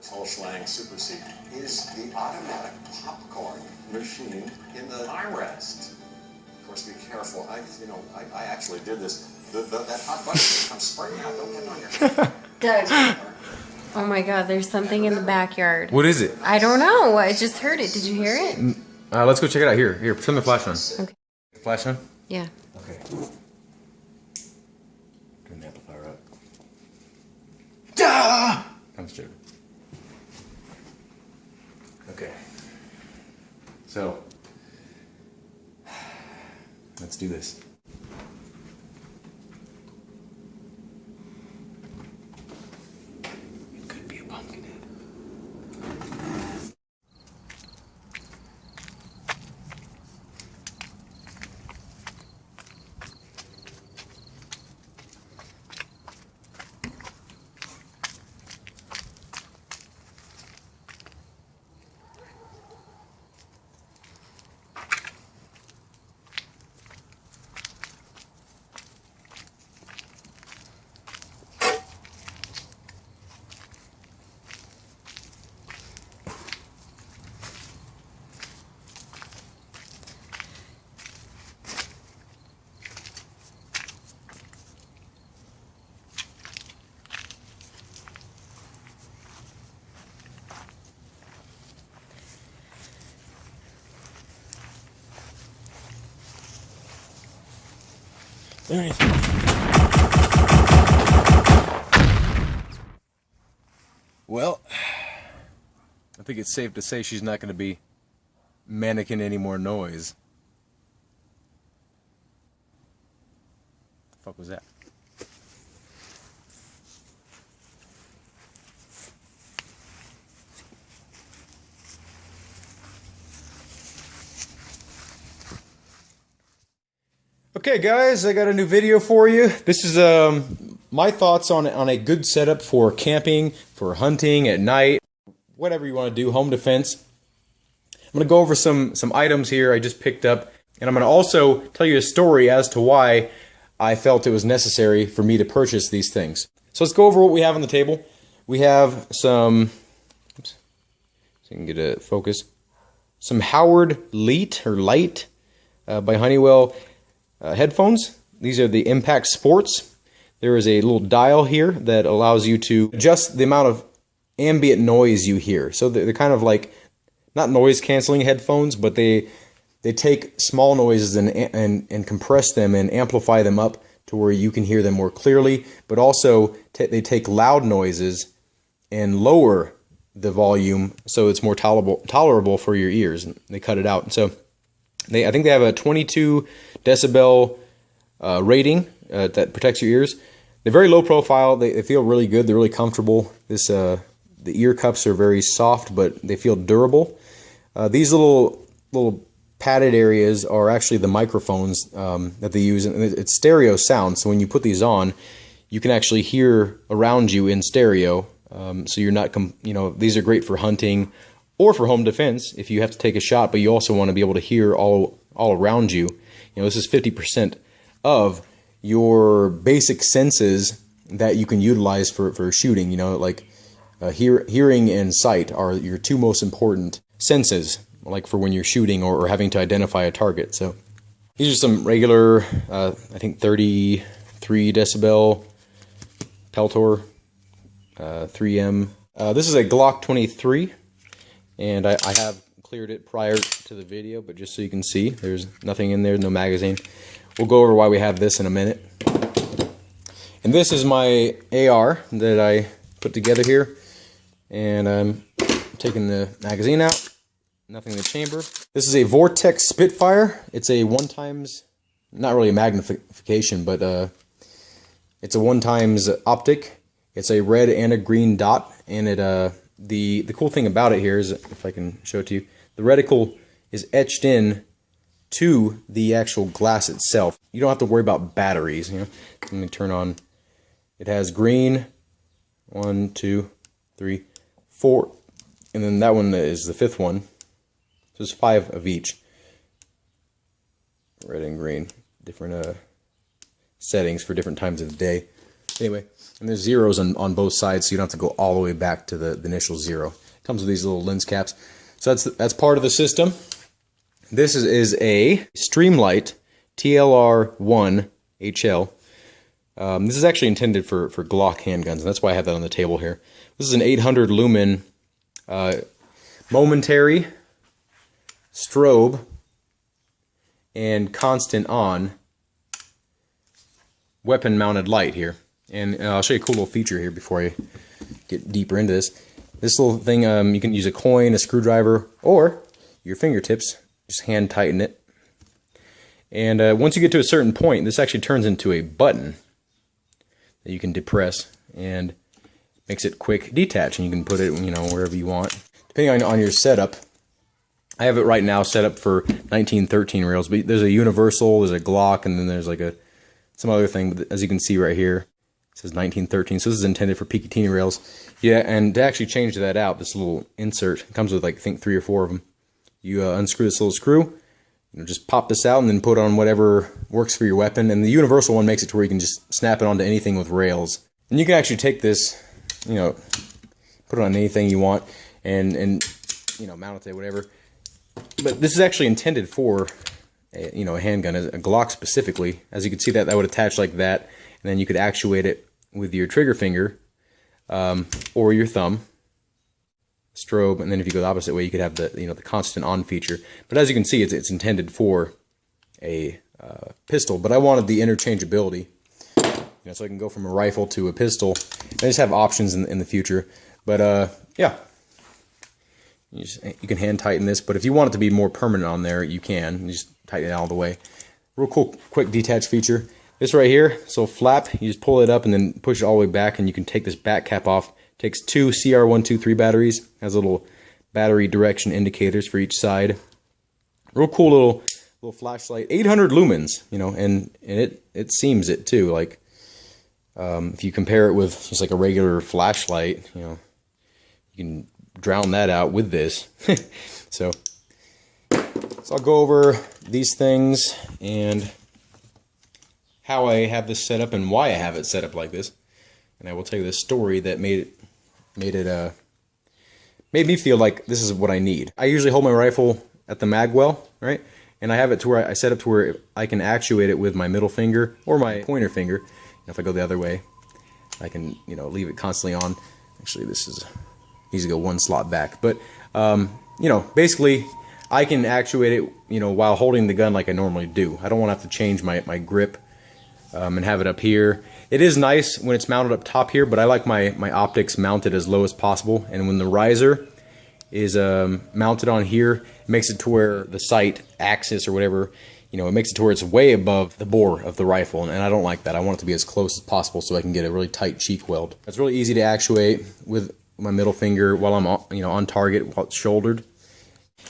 This whole Schlang Super Seat is the automatic popcorn machine in the armrest. Of course, be careful. I actually did this. That hot button comes spraying out. Don't get on your Doug. Oh my God, there's something in the backyard. What is it? I don't know. I just heard it. Did you hear it? Let's go check it out. Here, turn the flash on. Okay. Flash on? Yeah. Okay. Turn the amplifier up. Ah! I'm just joking. Okay. So, let's do this. It could be a pumpkin head. There it is. Well, I think it's safe to say she's not going to be mannequin any more noise. What the fuck was that? Okay guys, I got a new video for you. This is my thoughts on a good setup for camping, for hunting at night, whatever you want to do, home defense. I'm going to go over some items here I just picked up, and I'm going to also tell you a story as to why I felt it was necessary for me to purchase these things. So let's go over what we have on the table. We have some, oops, so you can get a focus, some Howard Light by Honeywell headphones. These are the Impact Sports. There is a little dial here that allows you to adjust the amount of ambient noise you hear. So they're kind of like, not noise canceling headphones, but they take small noises and compress them and amplify them up to where you can hear them more clearly, but also they take loud noises and lower the volume so it's more tolerable for your ears. And they cut it out. So I think they have a 22 decibel rating that protects your ears. They're very low profile. They feel really good. They're really comfortable. The ear cups are very soft, but they feel durable. These little padded areas are actually the microphones that they use. And it's stereo sound, so when you put these on, you can actually hear around you in stereo. So you're not, these are great for hunting or for home defense if you have to take a shot, but you also want to be able to hear all around you. This is 50% of your basic senses that you can utilize for shooting. Like hearing and sight are your two most important senses, like for when you're shooting or having to identify a target. So these are some regular, I think 33 decibel Peltor 3M. This is a Glock 23, and I have cleared it prior to the video, but just so you can see, there's nothing in there, no magazine. We'll go over why we have this in a minute. And this is my AR that I put together here, and I'm taking the magazine out, nothing in the chamber. This is a Vortex Spitfire. It's a one-times, not really a magnification, but it's a one-times optic. It's a red and a green dot, and the cool thing about it here is, if I can show it to you, the reticle is etched in to the actual glass itself. You don't have to worry about batteries. Let me turn on. It has green, 1, 2, 3, 4, and then that one is the fifth one. So there's 5 of each. Red and green, different settings for different times of the day. Anyway, And there's zeros on both sides, so you don't have to go all the way back to the initial 0. It comes with these little lens caps. So that's part of the system. This is a Streamlight TLR1 HL. This is actually intended for Glock handguns, and that's why I have that on the table here. This is an 800 lumen momentary, strobe, and constant on weapon mounted light here. And I'll show you a cool little feature here before I get deeper into this. This little thing, you can use a coin, a screwdriver, or your fingertips. Just hand tighten it. And once you get to a certain point, this actually turns into a button that you can depress and makes it quick detach. And you can put it, you know, wherever you want. Depending on your setup, I have it right now set up for 1913 rails. But there's a universal, there's a Glock, and then there's like some other thing. But as you can see right here, it says 1913, so this is intended for Picatinny rails. Yeah, and to actually change that out, this little insert, it comes with like, I think 3 or 4 of them. You unscrew this little screw, you know, just pop this out and then put on whatever works for your weapon. And the universal one makes it to where you can just snap it onto anything with rails. And you can actually take this, you know, put it on anything you want and you know, mount it to whatever. But this is actually intended for you know, a handgun, a Glock specifically. As you can see, that would attach like that. And then you could actuate it with your trigger finger or your thumb, strobe, and then if you go the opposite way, you could have the, you know, the constant on feature. But as you can see, it's intended for a pistol. But I wanted the interchangeability, you know, so I can go from a rifle to a pistol. I just have options in the future. But yeah, you can hand tighten this. But if you want it to be more permanent on there, you can. You just tighten it all the way. Real cool, quick detach feature. This right here, so flap, you just pull it up and then push it all the way back, and you can take this back cap off. Takes 2 CR123 batteries, has little battery direction indicators for each side. Real cool little flashlight, 800 lumens, you know, and it seems it too. Like if you compare it with just like a regular flashlight, you know, you can drown that out with this. So I'll go over these things and how I have this set up and why I have it set up like this. And I will tell you the story that made me feel like this is what I need. I usually hold my rifle at the mag well, right? And I have it to where I set up to where I can actuate it with my middle finger or my pointer finger. And if I go the other way, I can, you know, leave it constantly on. Actually, this needs to go 1 slot back. But you know, basically, I can actuate it, you know, while holding the gun like I normally do. I don't want to have to change my grip and have it up here. It is nice when it's mounted up top here, but I like my optics mounted as low as possible. And when the riser is mounted on here, it makes it to where the sight axis or whatever, you know, it makes it to where it's way above the bore of the rifle, and I don't like that. I want it to be as close as possible so I can get a really tight cheek weld. It's really easy to actuate with my middle finger while I'm, you know, on target while it's shouldered.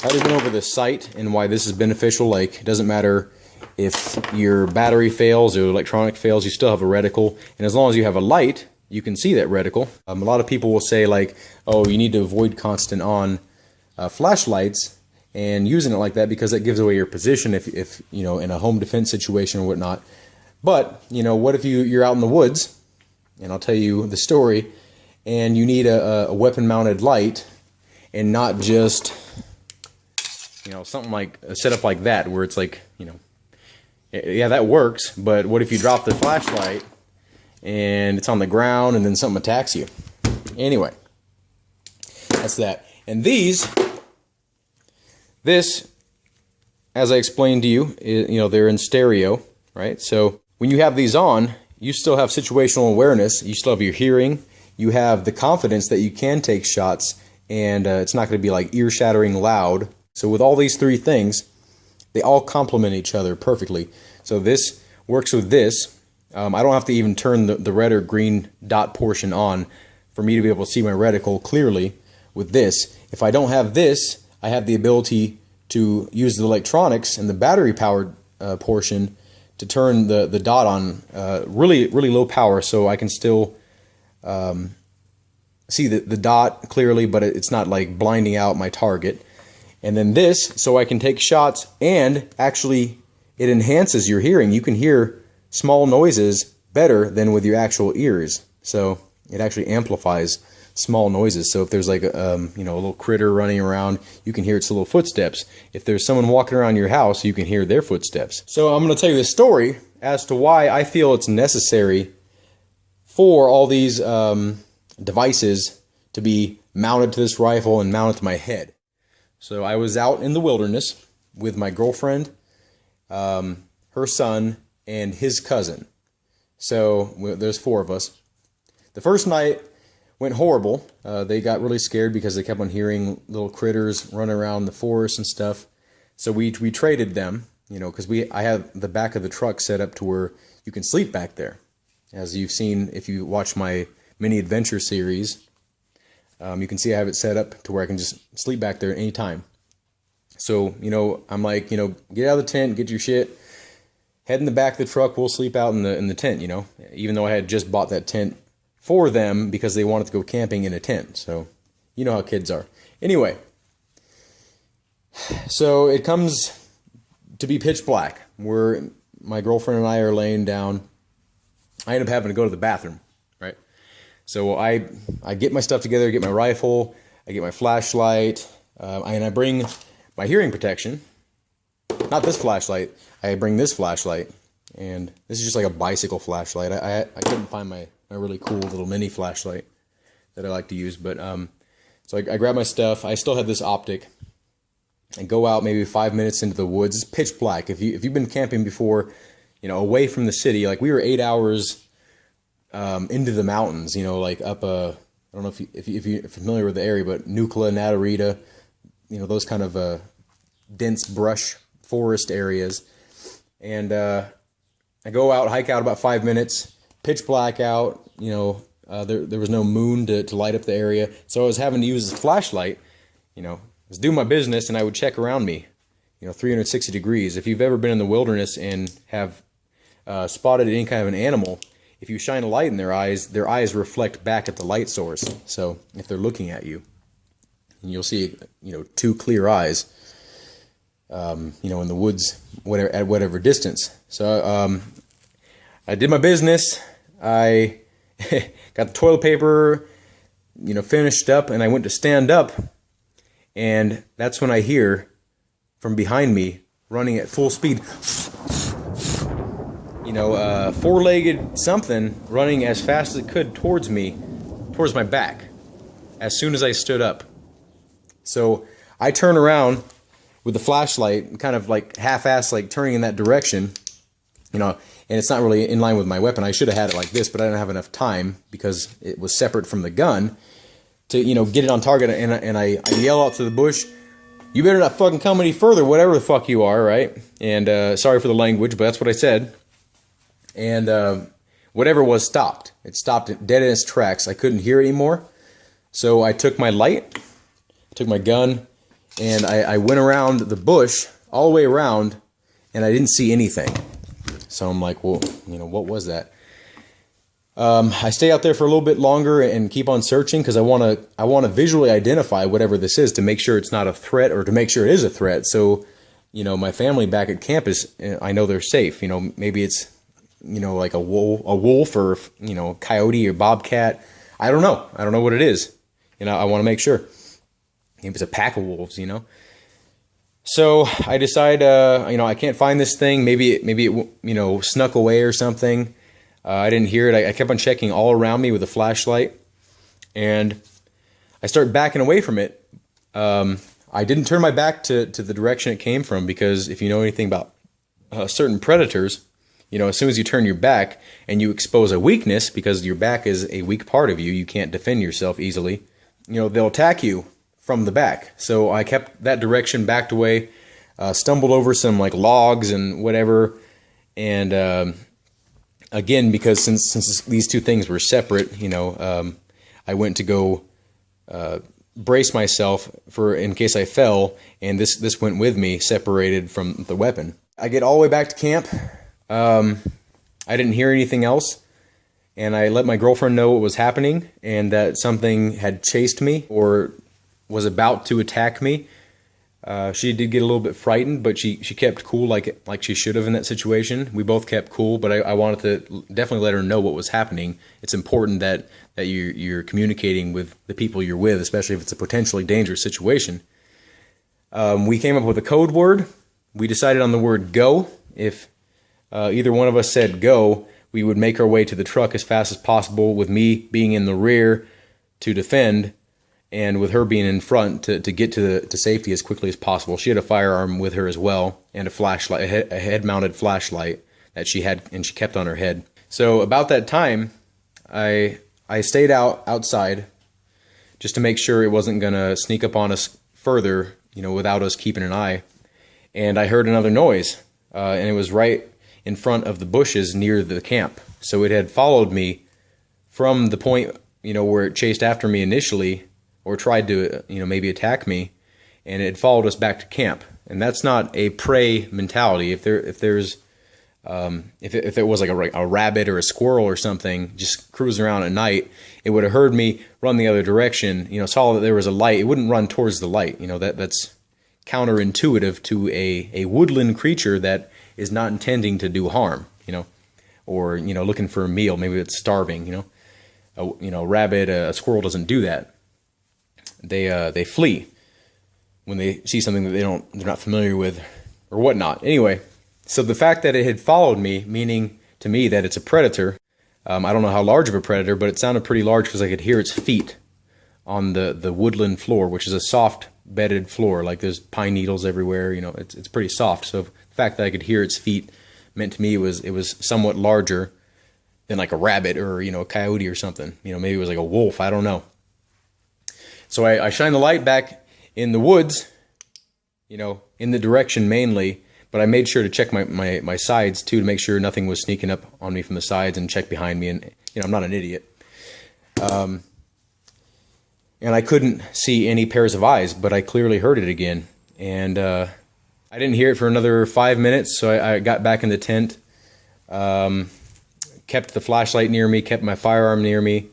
I already went over the sight and why this is beneficial. Like, it doesn't matter if your battery fails or electronic fails, you still have a reticle, and as long as you have a light, you can see that reticle. A lot of people will say, like, oh, you need to avoid constant on flashlights and using it like that because it gives away your position if you know, in a home defense situation or whatnot. But, you know, what if you're out in the woods, and I'll tell you the story, and you need a weapon mounted light and not just, you know, something like a setup like that where it's like, you know, yeah, that works, but what if you drop the flashlight and it's on the ground and then something attacks you? Anyway, that's that. And this, as I explained to you, you know, they're in stereo, right? So when you have these on, you still have situational awareness, you still have your hearing, you have the confidence that you can take shots, and it's not going to be like ear-shattering loud. So with all these three things, they all complement each other perfectly. So this works with this. I don't have to even turn the red or green dot portion on for me to be able to see my reticle clearly with this. If I don't have this, I have the ability to use the electronics and the battery powered portion to turn the dot on really low power, so I can still see the dot clearly, but it's not like blinding out my target. And then this, so I can take shots, and actually it enhances your hearing. You can hear small noises better than with your actual ears. So it actually amplifies small noises. So if there's like a little critter running around, you can hear its little footsteps. If there's someone walking around your house, you can hear their footsteps. So I'm going to tell you the story as to why I feel it's necessary for all these devices to be mounted to this rifle and mounted to my head. So I was out in the wilderness with my girlfriend, her son, and his cousin. So there's 4 of us. The first night went horrible. They got really scared because they kept on hearing little critters run around the forest and stuff. So we traded them, because I have the back of the truck set up to where you can sleep back there. As you've seen if you watch my mini adventure series, you can see I have it set up to where I can just sleep back there anytime. So, I'm like, get out of the tent, get your shit, head in the back of the truck, we'll sleep out in the tent, even though I had just bought that tent for them because they wanted to go camping in a tent. So, you know how kids are. Anyway, so it comes to be pitch black where my girlfriend and I are laying down. I end up having to go to the bathroom, right? So I get my stuff together, get my rifle, I get my flashlight, and I bring my hearing protection. Not this flashlight. I bring this flashlight, and this is just like a bicycle flashlight. I couldn't find my really cool little mini flashlight that I like to use, but so I grab my stuff. I still have this optic, and go out maybe 5 minutes into the woods. It's pitch black. If you've been camping before, away from the city, like we were 8 hours into the mountains, like up I don't know if you're familiar with the area, but Nucla, Natarita, those kind of dense brush forest areas. And I go out, hike out about 5 minutes, pitch black out, there was no moon to light up the area. So I was having to use this flashlight, I was doing my business, and I would check around me, 360 degrees. If you've ever been in the wilderness and have spotted any kind of an animal, if you shine a light in their eyes reflect back at the light source. So if they're looking at you, and you'll see, 2 clear eyes, in the woods, at whatever distance. So I did my business. I got the toilet paper, finished up, and I went to stand up, and that's when I hear from behind me running at full speed, 4-legged something running as fast as it could towards me, towards my back, as soon as I stood up. So I turn around with the flashlight, kind of like half-assed, like turning in that direction, and it's not really in line with my weapon. I should have had it like this, but I didn't have enough time because it was separate from the gun to, get it on target. And I yell out to the bush, "You better not fucking come any further, whatever the fuck you are," right? And sorry for the language, but that's what I said. And whatever was stopped. It stopped dead in its tracks. I couldn't hear it anymore. So I took my light, took my gun, and I went around the bush, all the way around, and I didn't see anything. So I'm like, well, what was that? I stay out there for a little bit longer and keep on searching because I want to visually identify whatever this is to make sure it's not a threat, or to make sure it is a threat. So, my family back at campus, I know they're safe. Maybe it's, like a wolf or, coyote or bobcat. I don't know. I don't know what it is. I want to make sure. Maybe it's a pack of wolves, So I decide, I can't find this thing. Maybe it, snuck away or something. I didn't hear it. I kept on checking all around me with a flashlight, and I start backing away from it. I didn't turn my back to the direction it came from, because if you know anything about certain predators, as soon as you turn your back and you expose a weakness, because your back is a weak part of you, you can't defend yourself easily, they'll attack you from the back. So I kept that direction, backed away, stumbled over some like logs and whatever, and again, because since these two things were separate, I went to go brace myself in case I fell, and this went with me, separated from the weapon. I get all the way back to camp. I didn't hear anything else, and I let my girlfriend know what was happening and that something had chased me or was about to attack me. She did get a little bit frightened, but she kept cool like she should have in that situation. We both kept cool, but I wanted to definitely let her know what was happening. It's important that you're communicating with the people you're with, especially if it's a potentially dangerous situation. We came up with a code word. We decided on the word go. If either one of us said go, we would make our way to the truck as fast as possible, with me being in the rear to defend, and with her being in front to get to safety as quickly as possible. She had a firearm with her as well, and a flashlight, a head-mounted flashlight that she had, and she kept on her head. So about that time, I stayed outside just to make sure it wasn't gonna sneak up on us further, without us keeping an eye. And I heard another noise, and it was right in front of the bushes near the camp. So it had followed me from the point, where it chased after me initially, or tried to, maybe attack me, and it followed us back to camp. And that's not a prey mentality. If there was like a rabbit or a squirrel or something just cruising around at night, it would have heard me run the other direction. Saw that there was a light. It wouldn't run towards the light. That's counterintuitive to a woodland creature that is not intending to do harm. Or looking for a meal. Maybe it's starving. A rabbit, a squirrel doesn't do that. They flee when they see something that they're not familiar with or whatnot. Anyway, so the fact that it had followed me, meaning to me that it's a predator. I don't know how large of a predator, but it sounded pretty large because I could hear its feet on the woodland floor, which is a soft bedded floor. Like there's pine needles everywhere. It's pretty soft. So the fact that I could hear its feet meant to me it was somewhat larger than like a rabbit or a coyote or something. Maybe it was like a wolf. I don't know. So I shine the light back in the woods, in the direction mainly, but I made sure to check my sides too, to make sure nothing was sneaking up on me from the sides, and check behind me. And I'm not an idiot. And I couldn't see any pairs of eyes, but I clearly heard it again. And I didn't hear it for another 5 minutes, so I got back in the tent, kept the flashlight near me, kept my firearm near me,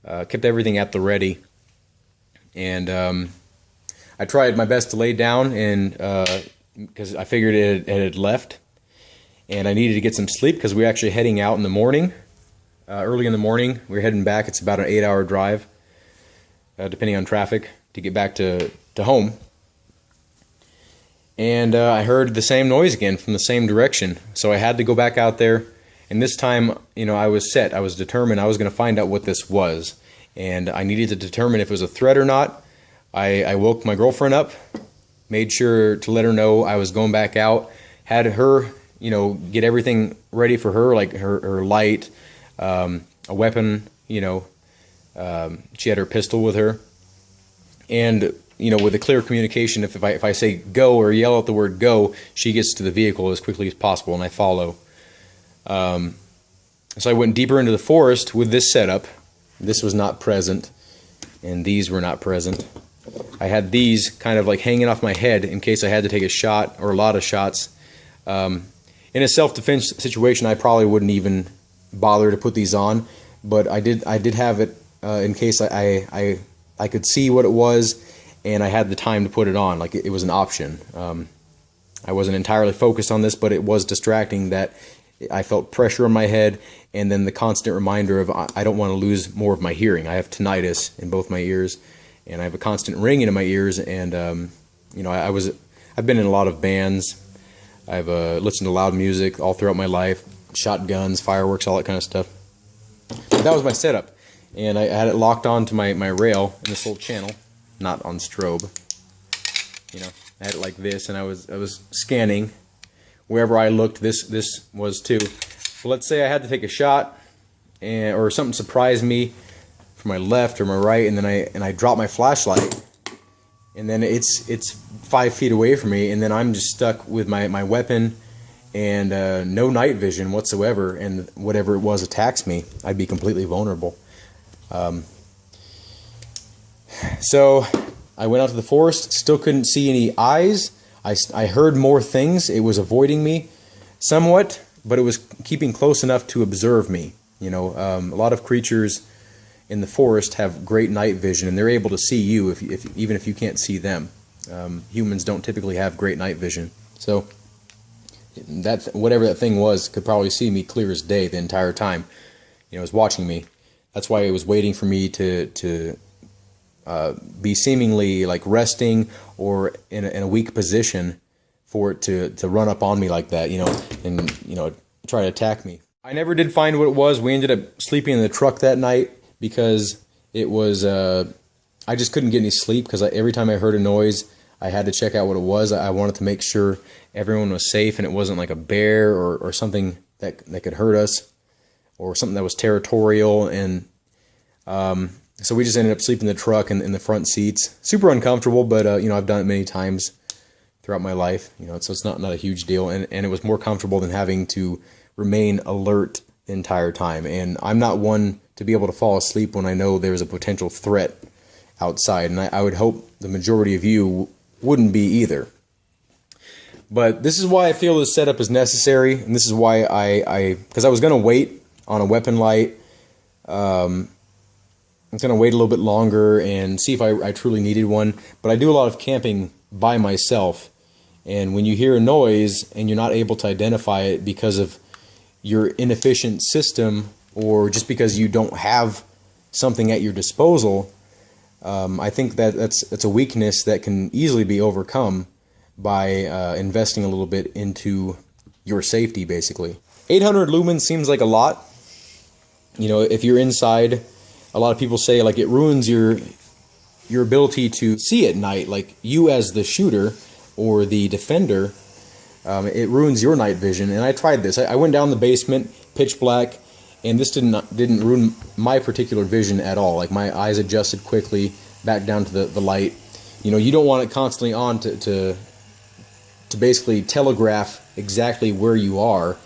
kept everything at the ready. And I tried my best to lay down, and because I figured it had left, and I needed to get some sleep because we were actually heading out in the morning, early in the morning. We were heading back. It's about an 8-hour drive, depending on traffic, to get back to home. And I heard the same noise again from the same direction, so I had to go back out there. And this time, I was set. I was determined. I was going to find out what this was. And I needed to determine if it was a threat or not. I woke my girlfriend up, made sure to let her know I was going back out, had her, get everything ready for her, like her light, a weapon, she had her pistol with her. And, with a clear communication, if I say go or yell out the word go, she gets to the vehicle as quickly as possible, and I follow. So I went deeper into the forest with this setup. This was not present, and these were not present. I had these kind of like hanging off my head in case I had to take a shot or a lot of shots. In a self-defense situation, I probably wouldn't even bother to put these on, but I did have it in case I could see what it was, and I had the time to put it on. Like it was an option. I wasn't entirely focused on this, but it was distracting that I felt pressure on my head, and then the constant reminder of I don't want to lose more of my hearing. I have tinnitus in both my ears, and I have a constant ringing in my ears. And I've been in a lot of bands. I've listened to loud music all throughout my life, shotguns, fireworks, all that kind of stuff. But that was my setup, and I had it locked onto my rail in this little channel, not on strobe. I had it like this, and I was scanning. Wherever I looked, this was too. Well, let's say I had to take a shot, or something surprised me from my left or my right, and then I drop my flashlight, and then it's 5 feet away from me, and then I'm just stuck with my weapon and no night vision whatsoever, and whatever it was attacks me, I'd be completely vulnerable. So I went out to the forest, still couldn't see any eyes. I heard more things. It was avoiding me somewhat, but it was keeping close enough to observe me. A lot of creatures in the forest have great night vision, and they're able to see you even if you can't see them. Humans don't typically have great night vision, so that whatever that thing was could probably see me clear as day the entire time. You know, it was watching me. That's why it was waiting for me to be seemingly like resting or in a weak position for it to run up on me like that, you know, and, you know, try to attack me. I never did find what it was. We ended up sleeping in the truck that night because it was, I just couldn't get any sleep because every time I heard a noise, I had to check out what it was. I wanted to make sure everyone was safe and it wasn't like a bear or something that could hurt us or something that was territorial. And so we just ended up sleeping in the truck in the front seats. Super uncomfortable, but you know, I've done it many times throughout my life. You know, so it's not a huge deal, and it was more comfortable than having to remain alert the entire time. And I'm not one to be able to fall asleep when I know there's a potential threat outside, and I would hope the majority of you wouldn't be either. But this is why I feel this setup is necessary, and this is why because I was going to wait on a weapon light. I'm going to wait a little bit longer and see if I truly needed one. But I do a lot of camping by myself, and when you hear a noise and you're not able to identify it because of your inefficient system or just because you don't have something at your disposal, I think that's a weakness that can easily be overcome by investing a little bit into your safety, basically. 800 lumens seems like a lot. You know, if you're inside, a lot of people say like it ruins your ability to see at night, like you as the shooter or the defender, it ruins your night vision. And I tried this. I went down the basement, pitch black, and this didn't ruin my particular vision at all. Like my eyes adjusted quickly back down to the light. You know, you don't want it constantly on to basically telegraph exactly where you are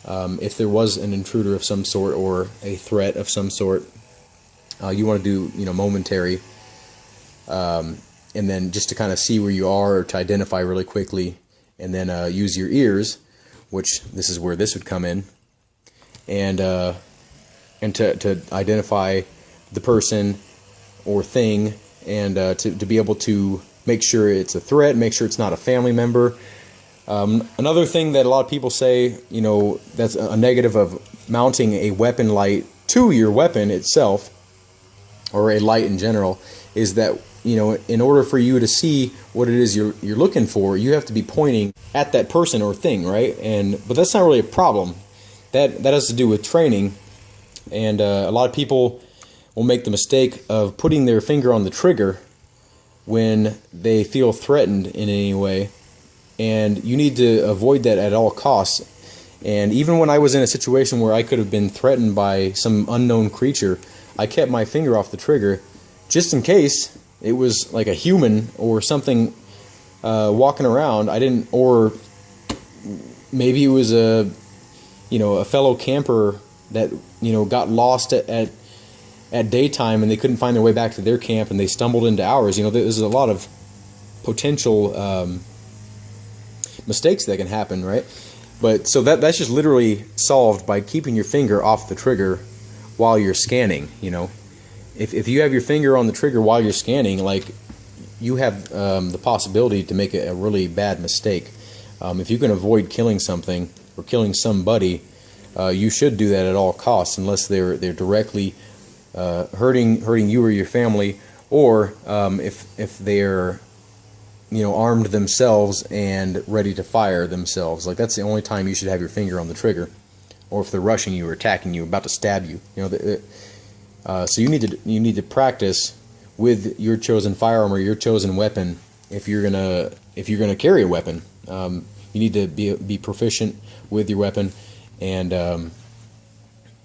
if there was an intruder of some sort or a threat of some sort. You want to do, you know, momentary, and then just to kind of see where you are or to identify really quickly, and then use your ears, which this is where this would come in, and to identify the person or thing, and to be able to make sure it's a threat, make sure it's not a family member. Another thing that a lot of people say, you know, that's a negative of mounting a weapon light to your weapon itself, or a light in general, is that, you know, in order for you to see what it is you're looking for, you have to be pointing at that person or thing, right? But that's not really a problem. That has to do with training, and a lot of people will make the mistake of putting their finger on the trigger when they feel threatened in any way, and you need to avoid that at all costs. And even when I was in a situation where I could have been threatened by some unknown creature, I kept my finger off the trigger just in case it was like a human or something walking around. I didn't, or maybe it was a fellow camper that, you know, got lost at daytime and they couldn't find their way back to their camp and they stumbled into ours. You know, there's a lot of potential mistakes that can happen, right? But so that's just literally solved by keeping your finger off the trigger while you're scanning. You know, if you have your finger on the trigger while you're scanning, like, you have the possibility to make a really bad mistake. If you can avoid killing something or killing somebody, you should do that at all costs, unless they're directly hurting you or your family, or if they're, you know, armed themselves and ready to fire themselves. Like, that's the only time you should have your finger on the trigger. Or if they're rushing you or attacking you, about to stab you. You know, so you need to practice with your chosen firearm or your chosen weapon. If you're gonna carry a weapon, you need to be proficient with your weapon, and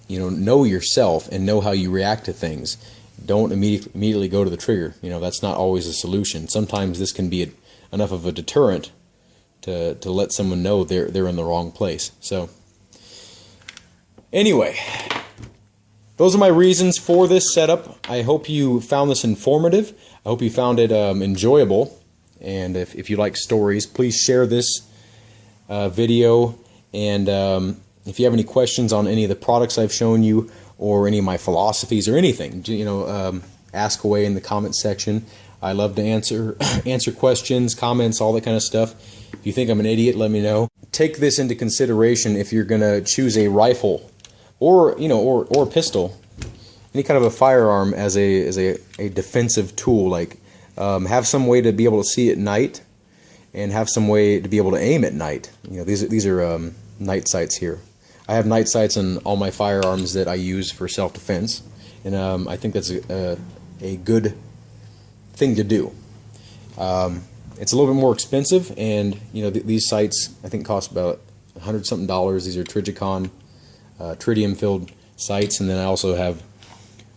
you know yourself and know how you react to things. Don't immediately go to the trigger. You know, that's not always a solution. Sometimes this can be enough of a deterrent to let someone know they're in the wrong place. So anyway, those are my reasons for this setup. I hope you found this informative. I hope you found it enjoyable. And if you like stories, please share this video. And if you have any questions on any of the products I've shown you, or any of my philosophies or anything, you know, ask away in the comment section. I love to answer questions, comments, all that kind of stuff. If you think I'm an idiot, let me know. Take this into consideration if you're gonna choose a rifle, or or a pistol, any kind of a firearm as a defensive tool. Like have some way to be able to see at night, and have some way to be able to aim at night. These are night sights here. I have night sights on all my firearms that I use for self-defense, and I think that's a good thing to do. It's a little bit more expensive, and these sights I think cost about $100-something. These are Trijicon tritium-filled sights, and then I also have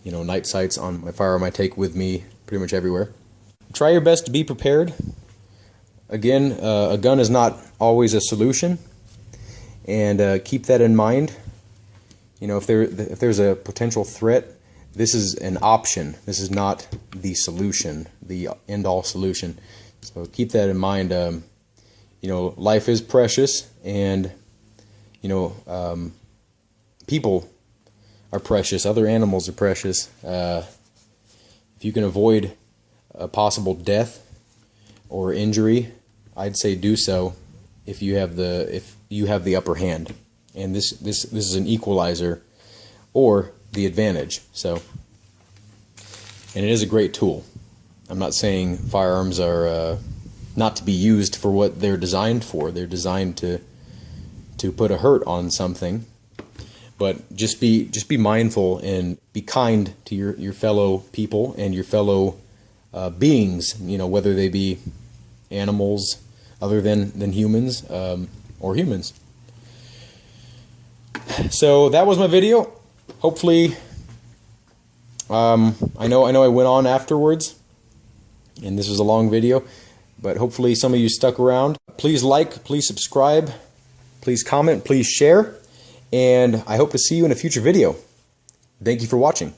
night sights on my firearm I take with me pretty much everywhere. Try your best to be prepared. Again, a gun is not always a solution, and keep that in mind. If there's a potential threat, this is an option. This is not the solution, the end-all solution. So keep that in mind. Life is precious, and people are precious. Other animals are precious. If you can avoid a possible death or injury, I'd say do so. If you have the upper hand, and this is an equalizer or the advantage. So, and it is a great tool. I'm not saying firearms are not to be used for what they're designed for. They're designed to put a hurt on something. But just be mindful and be kind to your fellow people and your fellow beings. Whether they be animals other than humans or humans. So that was my video. Hopefully, I know I went on afterwards, and this was a long video, but hopefully some of you stuck around. Please like, please subscribe, please comment, please share, and I hope to see you in a future video. Thank you for watching.